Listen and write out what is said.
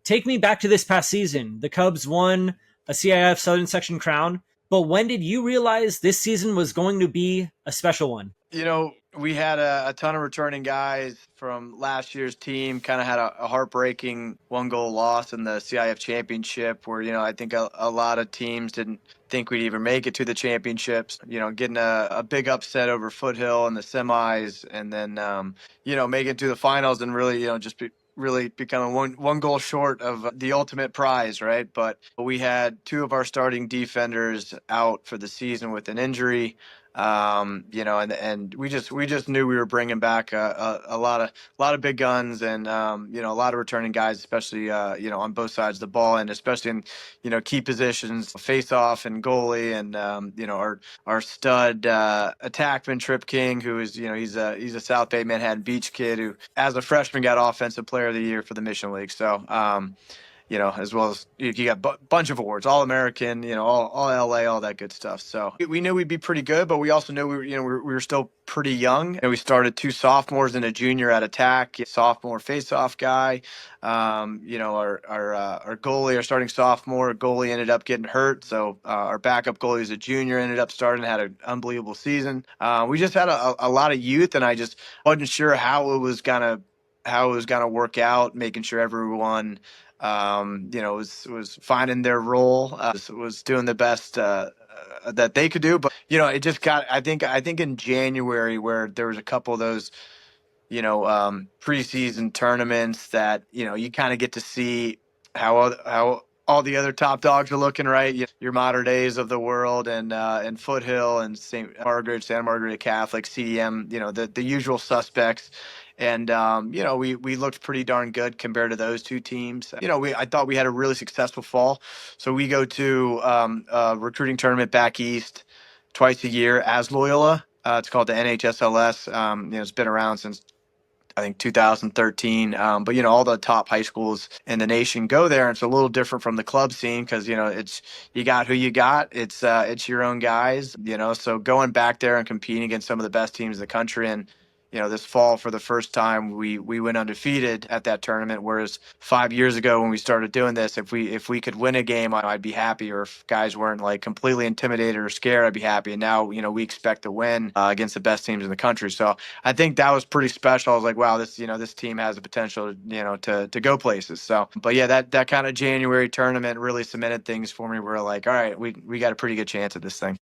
take me back to this past season. The Cubs won a CIF Southern Section crown, but when did you realize this season was going to be a special one? We had a ton of returning guys from last year's team. Kind of had a heartbreaking 1-goal loss in the CIF championship where, I think a lot of teams didn't think we'd even make it to the championships. Getting a big upset over Foothill in the semis and then, making it to the finals and really, really becoming one goal short of the ultimate prize, right? But we had two of our starting defenders out for the season with an injury. And we just knew we were bringing back a lot of big guns and a lot of returning guys, especially on both sides of the ball and especially in key positions, face off and goalie and our stud attackman Trip King, who is he's a South Bay Manhattan Beach kid who as a freshman got offensive player of the year for the Mission League. So as well as you got a bunch of awards, All American, all LA, all that good stuff. So we knew we'd be pretty good, but we also knew we were still pretty young. And we started 2 sophomores and a junior at attack, sophomore face-off guy. Our goalie, our starting sophomore goalie ended up getting hurt. So our backup goalie is a junior, ended up starting, had an unbelievable season. We just had a lot of youth, and I just wasn't sure how it was gonna work out, making sure everyone was finding their role, was doing the best that they could do. But it just got. I think in January where there was a couple of those, preseason tournaments that you kind of get to see how all the other top dogs are looking, right? Your Mater Days of the world and Foothill and Santa Margarita Catholic, CDM, the usual suspects. And we looked pretty darn good compared to those two teams. I thought we had a really successful fall. So we go to a recruiting tournament back east twice a year as Loyola. It's called the NHSLS. It's been around since I think 2013. But all the top high schools in the nation go there. And it's a little different from the club scene because it's you got who you got. It's your own guys. So going back there and competing against some of the best teams in the country and this fall for the first time we went undefeated at that tournament. Whereas 5 years ago when we started doing this, if we could win a game, I'd be happy. Or if guys weren't like completely intimidated or scared, I'd be happy. And now we expect to win against the best teams in the country. So I think that was pretty special. I was like, wow, this team has the potential to go places. So, but yeah, that kind of January tournament really cemented things for me. We're like, all right, we got a pretty good chance at this thing.